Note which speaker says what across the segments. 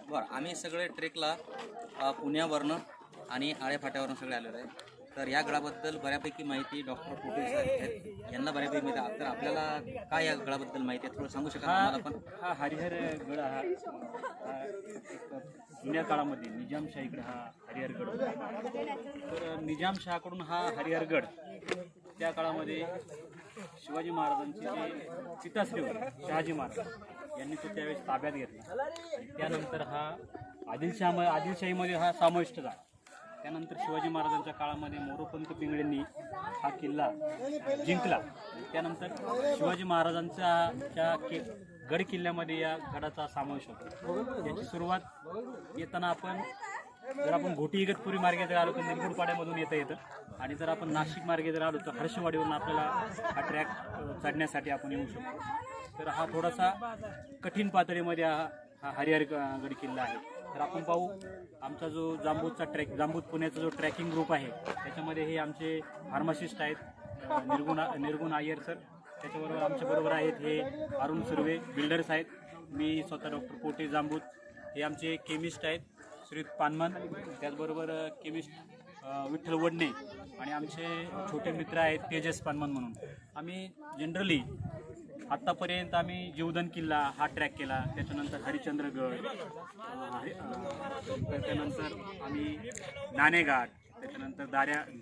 Speaker 1: बरं, आम्ही सगळे ट्रेकला पुण्यावरनं आणि आळेफाट्यावरनं सगळे आलेलो आहे. तर या गडाबद्दल बऱ्यापैकी माहिती डॉक्टर कोटे साहेब आहेत, यांना बऱ्यापैकी माहिती आहे. तर आपल्याला काय या गडाबद्दल माहिती आहे थोडं सांगू शकाल आम्हाला पण?
Speaker 2: हा हरिहर गड हा एक जुन्या काळामध्ये निजामशाहीकडे हा हरिहर गड होता. तर निजामशहाकडून हा हरिहर गड त्या काळामध्ये शिवाजी महाराजांचे जे पिताश्री होते शहाजी महाराज यांनी तो त्यावेळेस ताब्यात घेतला. आणि त्यानंतर हा आदिलशाहीमध्ये हा समाविष्ट झाला. त्यानंतर शिवाजी महाराजांच्या काळामध्ये मोरोपंत पिंगळेंनी हा किल्ला जिंकला. त्यानंतर शिवाजी महाराजांच्या गड किल्ल्यामध्ये या गडाचा समावेश होतो. याची सुरुवात येताना जर आपण घोटी इगतपुरी मार्गे जर आलो तर निरगुडपाड्यामधून येतं आणि जर आपण नाशिक मार्गे जर आलो तर हर्षवाडीवरून आपल्याला हा ट्रॅक चढण्यासाठी आपण येऊ शकतो. तर हा थोडासा कठीण पातळीमध्ये हा हरिहर गड किल्ला आहे. तर आपण पाहू आमचा जो जांबूत पुण्याचा जो ट्रॅकिंग ग्रुप आहे त्याच्यामध्ये हे आमचे फार्मासिस्ट आहेत निर्गुण अय्यर सर, त्याच्याबरोबर आमच्याबरोबर आहेत हे अरुण सुर्वे बिल्डर्स आहेत, मी स्वतः डॉक्टर कोटे जांबूत, हे आमचे केमिस्ट आहेत श्रीयुत पानमन, त्याचबरोबर केमिस्ट विठ्ठल वडणे आणि आमचे छोटे मित्र आहेत तेजस पानमन म्हणून. आम्ही जनरली आत्तापर्यंत आम्ही जीवधन किल्ला हा ट्रॅक केला, त्याच्यानंतर हरिश्चंद्रगड, त्याच्यानंतर आम्ही नाणेघाट, त्याच्यानंतर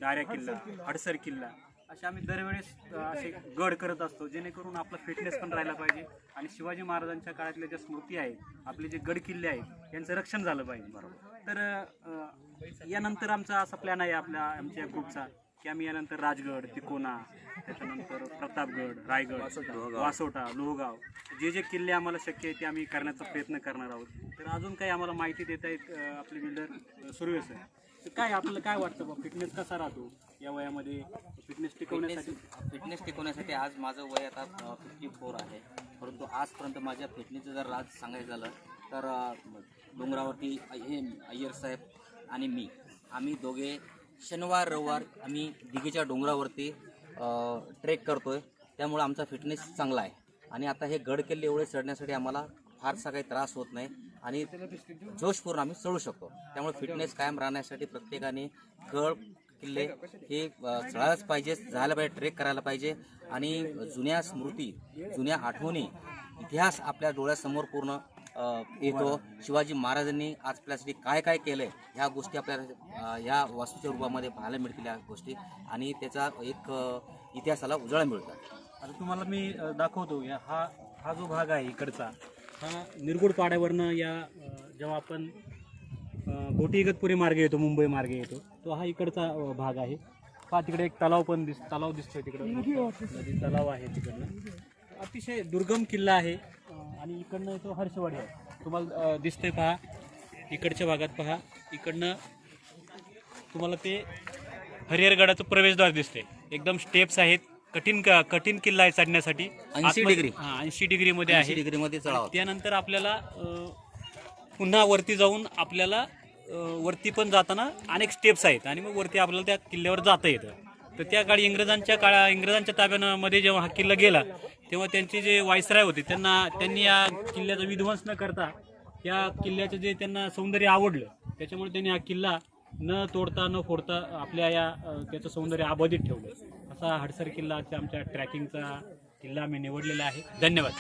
Speaker 2: दाऱ्या किल्ला, हडसर किल्ला, असे आम्ही दरवेळेस असे गड करत असतो जेणेकरून आपला फिटनेस पण राहायला पाहिजे आणि शिवाजी महाराजांच्या काळातल्या ज्या स्मृती आहेत, आपले जे गड किल्ले आहेत यांचं रक्षण झालं पाहिजे. बरोबर. तर यानंतर आमचा असा प्लॅन आहे आमच्या ग्रुपचा की आम्ही यानंतर राजगड, तिकोना, त्याच्यानंतर प्रतापगड, रायगड, वासोटा, लोहगाव, जे किल्ले आम्हाला शक्य आहे ते आम्ही करण्याचा प्रयत्न करणार आहोत. तर अजून काही आम्हाला माहिती देत आहेत आपले बिल्डर सुर्वे सर. तर काय आपल्याला काय वाटतं बा, फिटनेस कसा राहतो या वयामध्ये? फिटनेस
Speaker 1: टिकवण्यासाठी आज माझं वय आता 54 आहे, परंतु आजपर्यंत माझ्या फिटनेसचं जर राज सांगायचं झालं तर डोंगरावरती हे अय्यर साहेब आणि मी आम्ही दोघे शनिवार रविवार आम्ही दिघीच्या डोंगरावरती ट्रेक करतोय, त्यामुळे आमचा फिटनेस चांगला आहे. आणि आता हे गड किल्ले एवढे चढण्यासाठी आम्हाला फारसा काही त्रास होत नाही आणि जोशपूर्ण आम्ही चढू शकतो. त्यामुळे फिटनेस कायम राहण्यासाठी प्रत्येकाने गड किल्ले हे चढायलाच पाहिजे, जायला पाहिजे, ट्रेक करायला पाहिजे. आणि जुन्या स्मृती, जुन्या आठवणी, इतिहास आपल्या डोळ्यासमोर पूर्ण येतो. शिवाजी महाराजांनी आज आपल्यासाठी काय काय केलं आहे ह्या गोष्टी आपल्याला ह्या वास्तूच्या रूपामध्ये पाहायला मिळतील या गोष्टी, आणि त्याचा एक इतिहासाला उजाळा मिळतो.
Speaker 2: आता तुम्हाला मी दाखवतो हा जो भाग आहे इकडचा, हा निरगुडपाड्यावरनं जेव्हा आपण घोटी इगतपुरी मार्गे येतो, मुंबई मार्गे येतो, तो हा इकडचा भाग आहे. पहा तिकडे एक तलाव दिसतोय, तिकडं नदी तलाव आहे तिकडनं. अतिशय दुर्गम किल्ला आहे आणि इकडनं येतो हर्षवाडी आहे. तुम्हाला दिसतंय पहा इकडच्या भागात, पहा इकडनं तुम्हाला ते हरिहरगडाचं प्रवेशद्वार दिसते. एकदम स्टेप्स आहेत, कठीण किल्ला आहे चढण्यासाठी. 80 डिग्रीमध्ये आहे, 80 डिग्रीमध्ये चढाव. त्यानंतर आपल्याला पुन्हा वरती जाऊन आपल्याला वरती पण जाताना अनेक स्टेप्स आहेत आणि मग वरती आपल्याला त्या किल्ल्यावर जाता येतं. तर त्या काळी इंग्रजांच्या ताब्यामध्ये जेव्हा हा किल्ला गेला तेव्हा त्यांचे जे वायसराय होते त्यांनी या किल्ल्याचा विध्वंस न करता या किल्ल्याचं जे त्यांना सौंदर्य आवडलं, त्याच्यामुळे त्यांनी हा किल्ला न तोडता न फोडता आपल्या त्याचं सौंदर्य अबाधित ठेवलं. असा हडसर किल्ला आमच्या ट्रॅकिंगचा किल्ला आम्ही निवडलेला आहे. धन्यवाद.